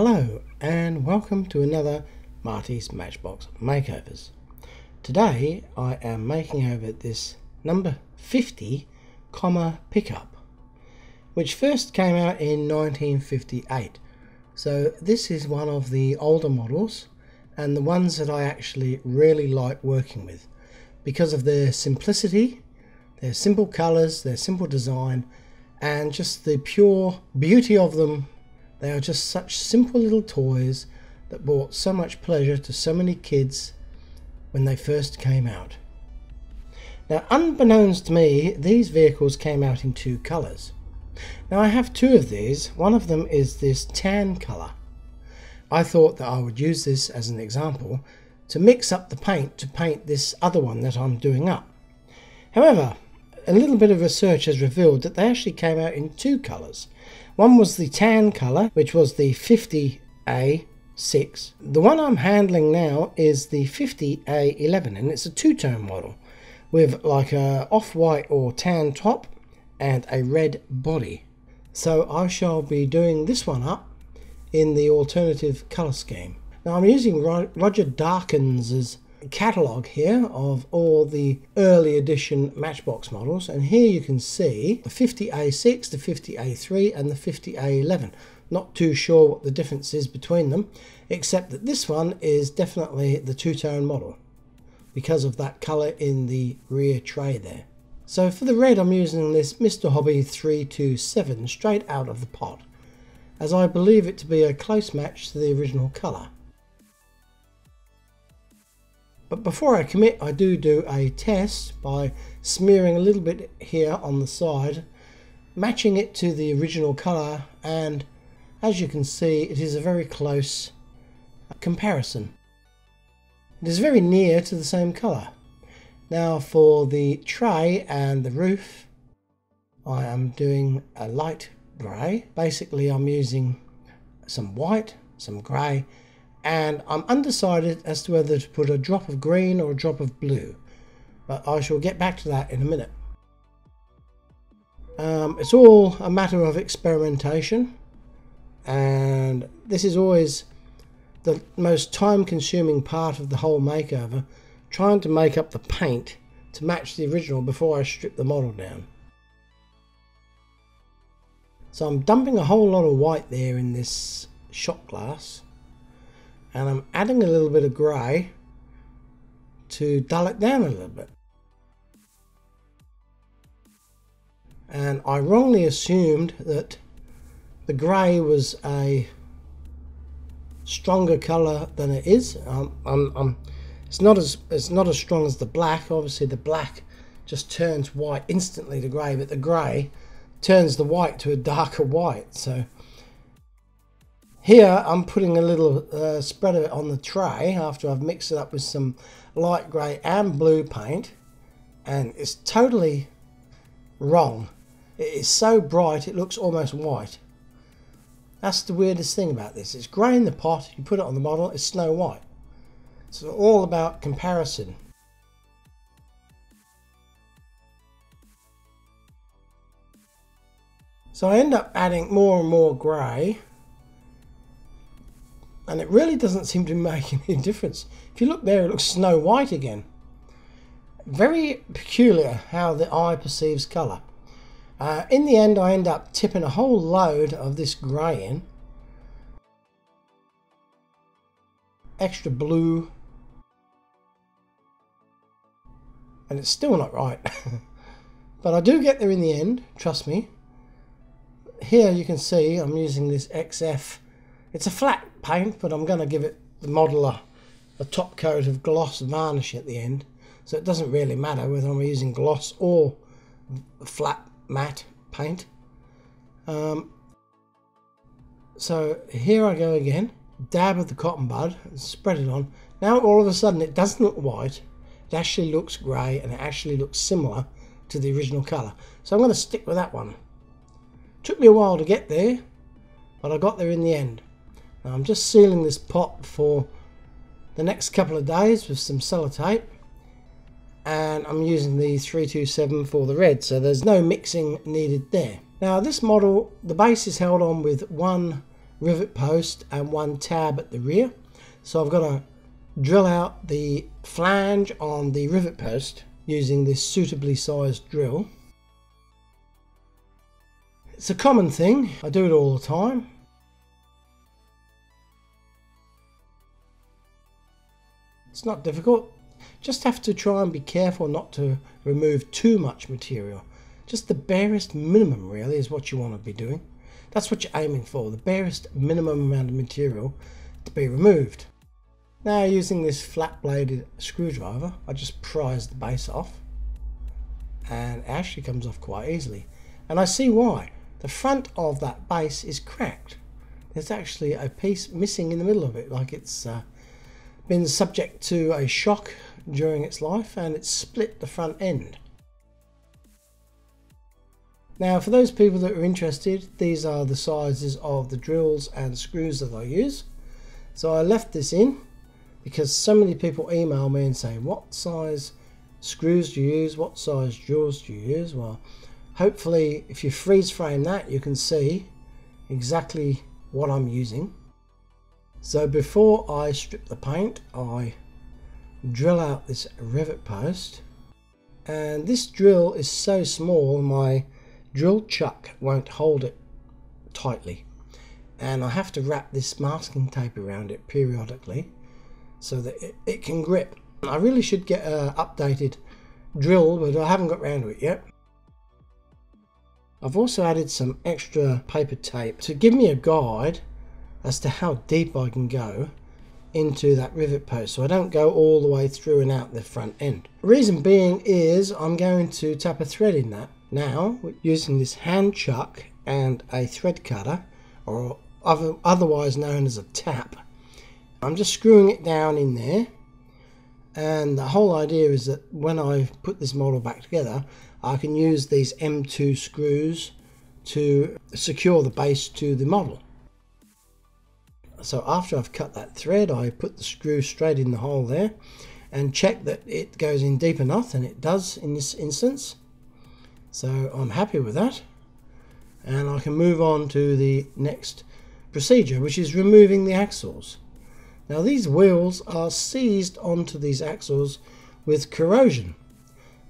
Hello and welcome to another Marty's Matchbox Makeovers. Today I am making over this number 50 pickup, which first came out in 1958. So this is one of the older models and the ones that I actually really like working with because of their simplicity, their simple colours, their simple design, and just the pure beauty of them. They are just such simple little toys that brought so much pleasure to so many kids when they first came out. Now, unbeknownst to me, these vehicles came out in two colours. Now I have two of these. One of them is this tan colour. I thought that I would use this as an example to mix up the paint to paint this other one that I'm doing up. However, a little bit of research has revealed that they actually came out in two colours. One was the tan colour, which was the 50A6. The one I'm handling now is the 50A11, and it's a two-tone model with like a off-white or tan top and a red body. So I shall be doing this one up in the alternative colour scheme. Now I'm using Roger Darkins' catalogue here of all the early edition Matchbox models, and here you can see the 50A6, the 50A3 and the 50A11. Not too sure what the difference is between them, except that this one is definitely the two-tone model because of that colour in the rear tray there. So for the red I'm using this Mr. Hobby 327 straight out of the pot, as I believe it to be a close match to the original colour. But before I commit, I do a test by smearing a little bit here on the side, matching it to the original colour, and as you can see it is a very close comparison. It is very near to the same colour. Now for the tray and the roof, I am doing a light grey. Basically I'm using some white, some grey, and I'm undecided as to whether to put a drop of green or a drop of blue, but I shall get back to that in a minute. It's all a matter of experimentation, and this is always the most time-consuming part of the whole makeover, trying to make up the paint to match the original before I strip the model down. So I'm dumping a whole lot of white there in this shot glass, and I'm adding a little bit of grey to dull it down a little bit. And I wrongly assumed that the grey was a stronger colour than it is. It's not as strong as the black. Obviously the black just turns white instantly to grey, but the grey turns the white to a darker white. So here I'm putting a little spread of it on the tray after I've mixed it up with some light grey and blue paint, and it's totally wrong. It is so bright it looks almost white. That's the weirdest thing about this. It's grey in the pot, you put it on the model, it's snow white. It's all about comparison. So I end up adding more and more grey, and it really doesn't seem to make any difference. If you look there, it looks snow white again. Very peculiar how the eye perceives colour. In the end, I end up tipping a whole load of this grey in. Extra blue. And it's still not right. But I do get there in the end, trust me. Here you can see I'm using this XF. It's a flat paint, but I'm going to give it the model a top coat of gloss varnish at the end, so it doesn't really matter whether I'm using gloss or flat matte paint. So here I go again, dab of the cotton bud and spread it on. Now all of a sudden it doesn't look white, it actually looks grey, and it actually looks similar to the original colour. So I'm going to stick with that one. Took me a while to get there, but I got there in the end. Now I'm just sealing this pot for the next couple of days with some sellotape, and I'm using the 327 for the red, so there's no mixing needed there. Now this model, the base is held on with one rivet post and one tab at the rear. So I've got to drill out the flange on the rivet post using this suitably sized drill. It's a common thing, I do it all the time. It's not difficult, just have to try and be careful not to remove too much material. Just the barest minimum really is what you want to be doing. That's what you're aiming for, the barest minimum amount of material to be removed. Now using this flat bladed screwdriver, I just prise the base off and it actually comes off quite easily. And I see why. The front of that base is cracked. There's actually a piece missing in the middle of it, like it's been subject to a shock during its life and it's split the front end. Now for those people that are interested, these are the sizes of the drills and screws that I use. So I left this in because so many people email me and say, what size screws do you use, what size drills do you use? Well, hopefully if you freeze frame that, you can see exactly what I'm using. So before I strip the paint, I drill out this rivet post, and this drill is so small my drill chuck won't hold it tightly, and I have to wrap this masking tape around it periodically so that it can grip. I really should get an updated drill, but I haven't got around to it yet. I've also added some extra paper tape to give me a guide as to how deep I can go into that rivet post, so I don't go all the way through and out the front end. Reason being is I'm going to tap a thread in that now using this hand chuck and a thread cutter, or otherwise known as a tap. I'm just screwing it down in there, and the whole idea is that when I put this model back together, I can use these M2 screws to secure the base to the model. So after I've cut that thread, I put the screw straight in the hole there and check that it goes in deep enough, and it does in this instance. So I'm happy with that, and I can move on to the next procedure, which is removing the axles. Now these wheels are seized onto these axles with corrosion.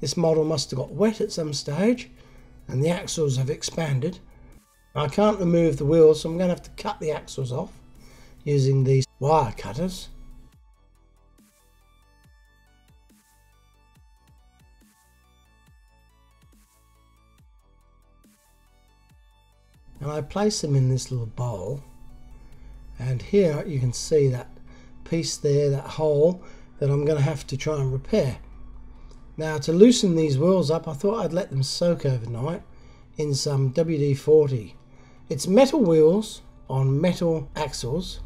This model must have got wet at some stage and the axles have expanded. I can't remove the wheels, so I'm going to have to cut the axles off using these wire cutters. And I place them in this little bowl, and here you can see that piece there, that hole that I'm going to have to try and repair. Now to loosen these wheels up, I thought I'd let them soak overnight in some WD-40. It's metal wheels on metal axles,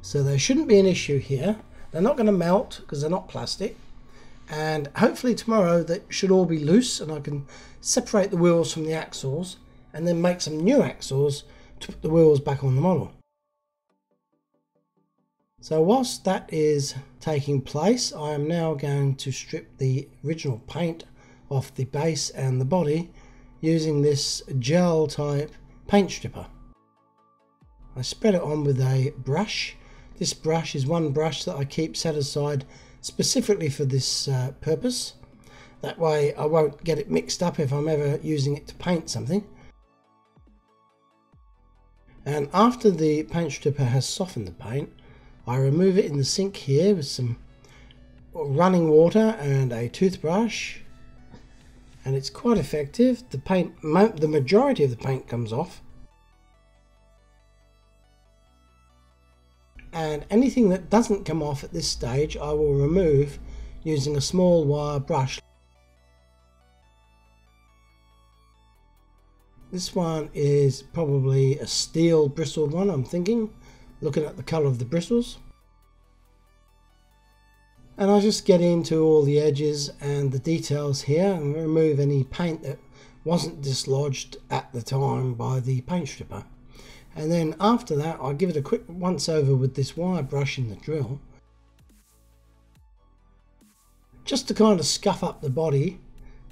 so there shouldn't be an issue here. They're not going to melt because they're not plastic, and hopefully tomorrow they should all be loose and I can separate the wheels from the axles and then make some new axles to put the wheels back on the model. So whilst that is taking place, I am now going to strip the original paint off the base and the body using this gel type paint stripper. I spread it on with a brush. This brush is one brush that I keep set aside specifically for this purpose. That way I won't get it mixed up if I'm ever using it to paint something. And after the paint stripper has softened the paint, I remove it in the sink here with some running water and a toothbrush, and it's quite effective. The majority of the paint comes off, and anything that doesn't come off at this stage I will remove using a small wire brush. This one is probably a steel bristled one, I'm thinking, looking at the colour of the bristles. And I'll just get into all the edges and the details here and remove any paint that wasn't dislodged at the time by the paint stripper. And then after that I'll give it a quick once over with this wire brush in the drill, just to kind of scuff up the body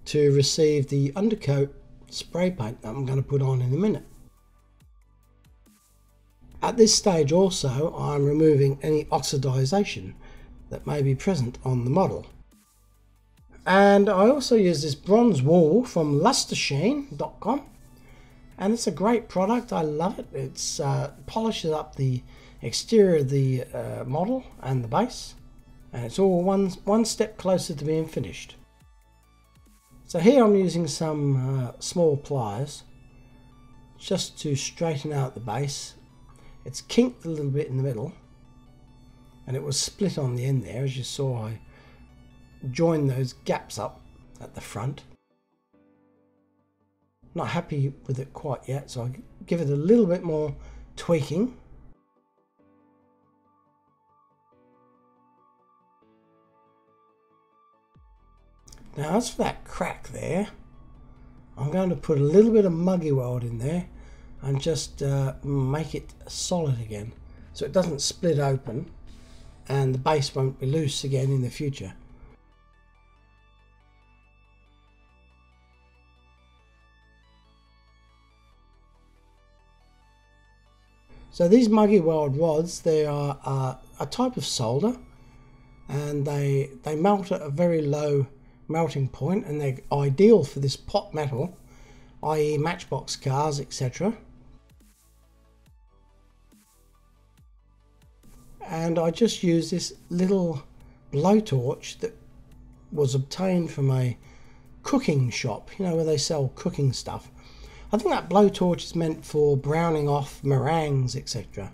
to receive the undercoat spray paint that I'm going to put on in a minute. At this stage also I'm removing any oxidization that may be present on the model. And I also use this bronze wool from lustersheen.com, and it's a great product. I love it. It's polishes up the exterior of the model and the base, and it's all one step closer to being finished. So here I'm using some small pliers just to straighten out the base. It's kinked a little bit in the middle, and it was split on the end there. As you saw, I joined those gaps up at the front. Not happy with it quite yet, so I give it a little bit more tweaking. Now as for that crack there, I'm going to put a little bit of muggy weld in there and just make it solid again, so it doesn't split open and the base won't be loose again in the future. So these muggy weld rods, they are a type of solder, and they melt at a very low melting point, and they're ideal for this pot metal, i.e. Matchbox cars, etc. And I just use this little blowtorch that was obtained from a cooking shop, you know, where they sell cooking stuff. I think that blowtorch is meant for browning off meringues, etc.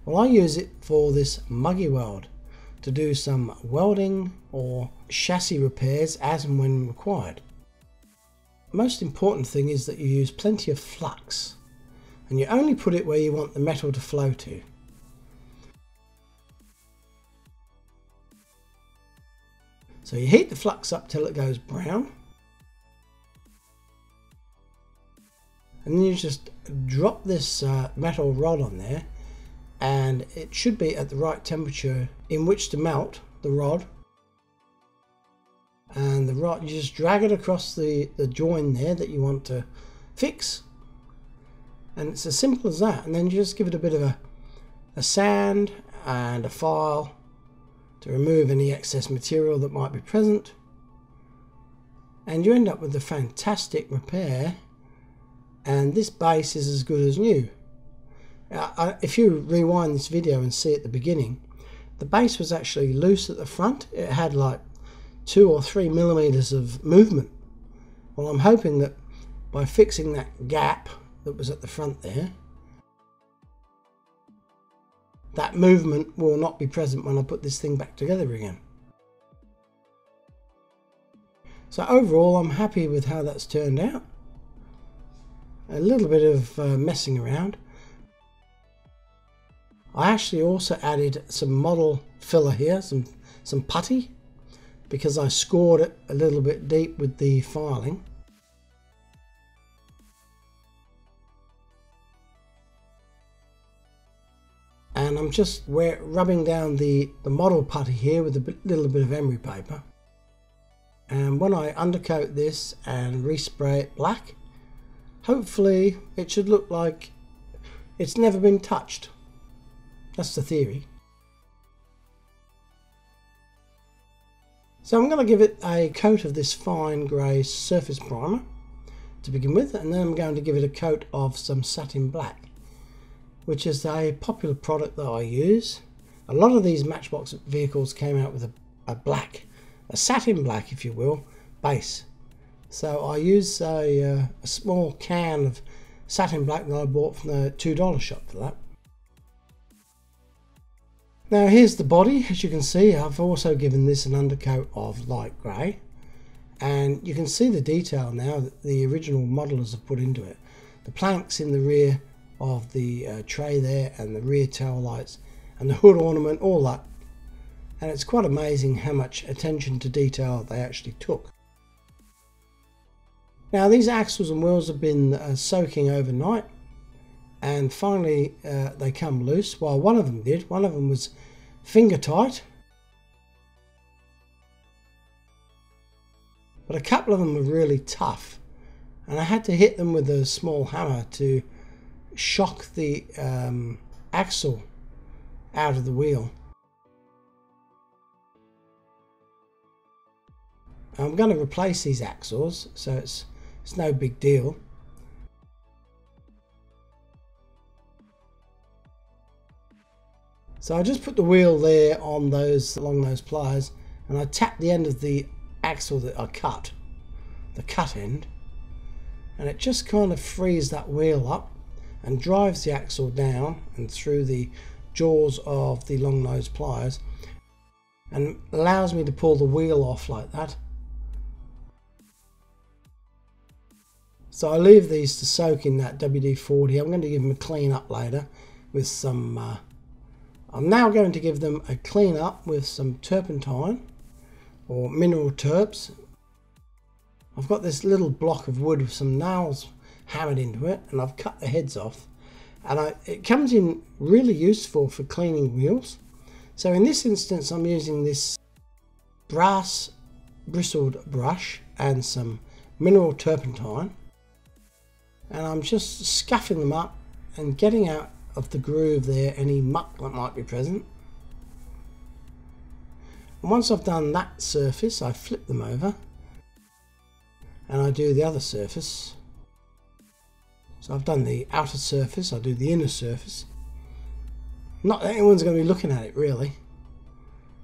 Well, I use it for this muggy weld to do some welding or chassis repairs as and when required. Most important thing is that you use plenty of flux, and you only put it where you want the metal to flow to. So you heat the flux up till it goes brown, and then you just drop this metal rod on there, and it should be at the right temperature in which to melt the rod. And the rod, you just drag it across the join there that you want to fix, and it's as simple as that. And then you just give it a bit of a sand and a file to remove any excess material that might be present, and you end up with a fantastic repair, and this base is as good as new. If you rewind this video and see at the beginning, the base was actually loose at the front. It had like 2 or 3 millimeters of movement. Well, I'm hoping that by fixing that gap that was at the front there, that movement will not be present when I put this thing back together again. So overall, I'm happy with how that's turned out. A little bit of messing around. I actually also added some model filler here, some putty, because I scored it a little bit deep with the filing. And I'm just rubbing down the model putty here with a little bit of emery paper. And when I undercoat this and respray it black, hopefully it should look like it's never been touched. That's the theory. So I'm going to give it a coat of this fine grey surface primer to begin with, and then I'm going to give it a coat of some satin black, which is a popular product that I use. A lot of these Matchbox vehicles came out with a satin black, if you will, base. So I use a small can of satin black that I bought from the $2 shop for that. Now here's the body. As you can see, I've also given this an undercoat of light grey, and you can see the detail now that the original modelers have put into it. The planks in the rear of the tray there, and the rear tail lights, and the hood ornament, all that. And it's quite amazing how much attention to detail they actually took. Now these axles and wheels have been soaking overnight, and finally they come loose. Well, one of them did. One of them was finger tight, but a couple of them were really tough, and I had to hit them with a small hammer to shock the axle out of the wheel. I'm going to replace these axles, so it's no big deal. So I just put the wheel there on along those pliers, and I tap the end of the axle that I cut, the cut end, and it just kind of frees that wheel up and drives the axle down and through the jaws of the long nose pliers, and allows me to pull the wheel off like that. So I leave these to soak in that WD-40. I'm going to give them a clean up later with some I'm now going to give them a clean up with some turpentine or mineral turps. I've got this little block of wood with some nails hammered into it, and I've cut the heads off, and it comes in really useful for cleaning wheels. So in this instance I'm using this brass bristled brush and some mineral turpentine, and I'm just scuffing them up and getting out of the groove there any muck that might be present. And once I've done that surface, I flip them over and I do the other surface. So I've done the outer surface, I do the inner surface. Not that anyone's going to be looking at it really,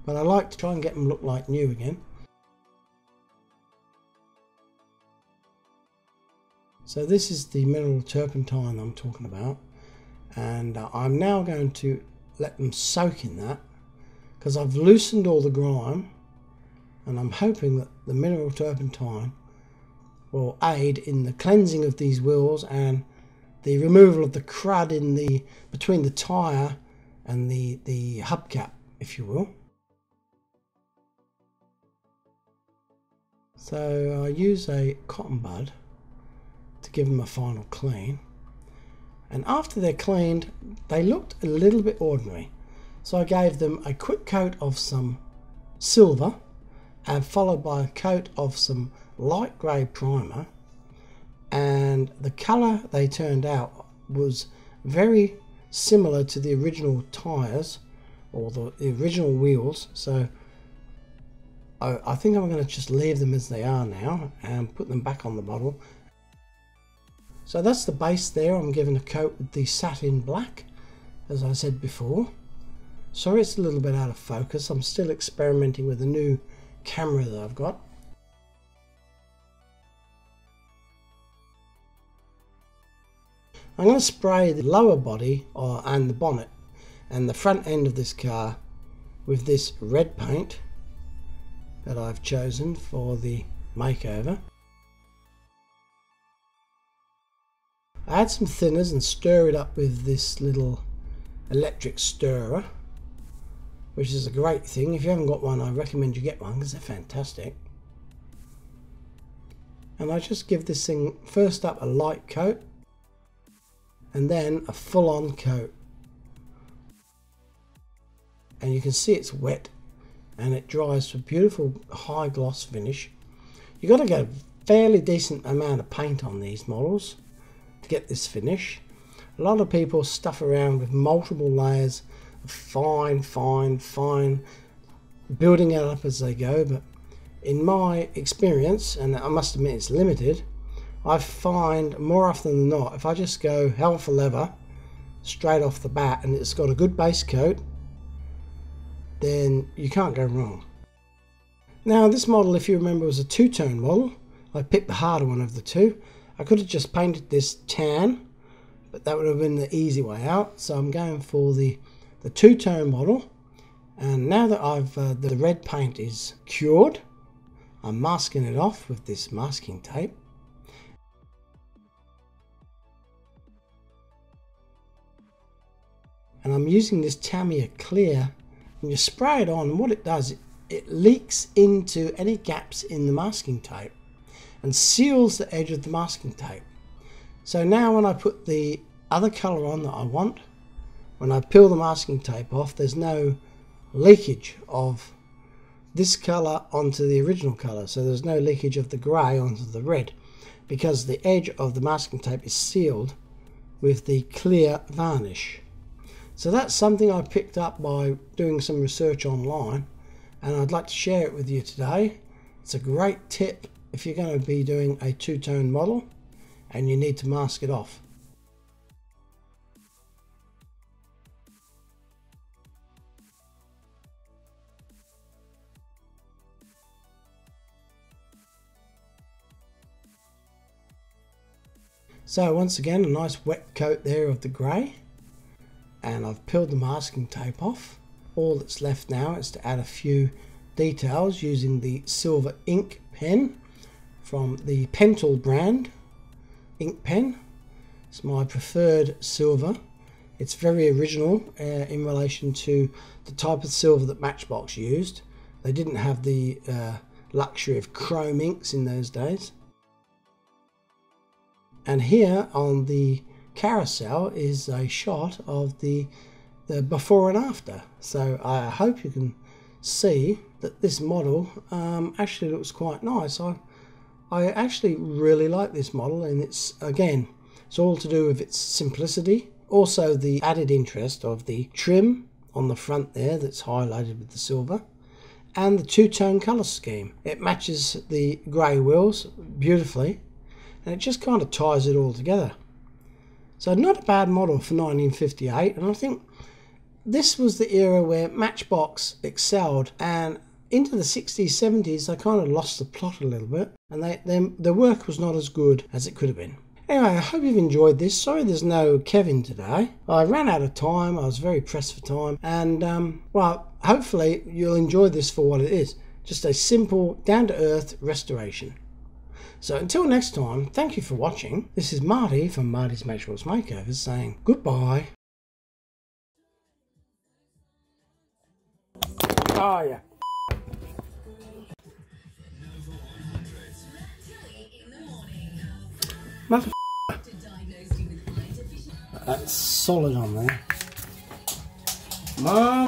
but I like to try and get them look like new again. So this is the mineral turpentine I'm talking about, and I'm now going to let them soak in that, because I've loosened all the grime, and I'm hoping that the mineral turpentine will aid in the cleansing of these wheels and the removal of the crud in between the tyre and the hubcap, if you will. So I use a cotton bud to give them a final clean, and after they're cleaned they looked a little bit ordinary, so I gave them a quick coat of some silver and followed by a coat of some light grey primer, and the colour they turned out was very similar to the original tyres or the original wheels. So I think I'm going to just leave them as they are now and put them back on the bottle. So that's the base there. I'm giving a coat with the satin black, as I said before. Sorry it's a little bit out of focus. I'm still experimenting with a new camera that I've got. I'm going to spray the lower body and the bonnet and the front end of this car with this red paint that I've chosen for the makeover. I add some thinners and stir it up with this little electric stirrer, which is a great thing. If you haven't got one, I recommend you get one because they're fantastic. And I just give this thing first up a light coat and then a full-on coat. And you can see it's wet and it dries to a beautiful high gloss finish. You've got to get a fairly decent amount of paint on these models to get this finish. A lot of people stuff around with multiple layers of fine, building it up as they go, but in my experience, and I must admit it's limited, I find more often than not, if I just go hell for leather straight off the bat and it's got a good base coat, then you can't go wrong. Now this model, if you remember, was a two-tone model. I picked the harder one of the two. I could have just painted this tan, but that would have been the easy way out, so I'm going for the two-tone model. And now that the red paint is cured, I'm masking it off with this masking tape. And I'm using this Tamiya Clear, and you spray it on, and what it does, it leaks into any gaps in the masking tape and seals the edge of the masking tape. So now when I put the other colour on that I want, when I peel the masking tape off, there's no leakage of this colour onto the original colour, so there's no leakage of the grey onto the red, because the edge of the masking tape is sealed with the clear varnish. So that's something I picked up by doing some research online, and I'd like to share it with you today. It's a great tip if you're going to be doing a two-tone model and you need to mask it off. So once again, a nice wet coat there of the grey, and I've peeled the masking tape off. All that's left now is to add a few details using the silver ink pen from the Pentel brand ink pen. It's my preferred silver. It's very original in relation to the type of silver that Matchbox used. They didn't have the luxury of chrome inks in those days. And here on the carousel is a shot of the before and after. So I hope you can see that this model actually looks quite nice. I actually really like this model, and it's all to do with its simplicity. Also the added interest of the trim on the front there that's highlighted with the silver, and the two-tone colour scheme. It matches the grey wheels beautifully, and it just kind of ties it all together. So not a bad model for 1958, and I think this was the era where Matchbox excelled, and into the 60s, 70s they kind of lost the plot a little bit, and their work was not as good as it could have been. Anyway, I hope you've enjoyed this. Sorry there's no Kevin today. I ran out of time, I was very pressed for time, and well, hopefully you'll enjoy this for what it is. Just a simple, down-to-earth restoration. So until next time, thank you for watching. This is Marty from Marty's Matchbox Makeovers saying goodbye. Oh yeah. Mother. That's solid on there. Mom.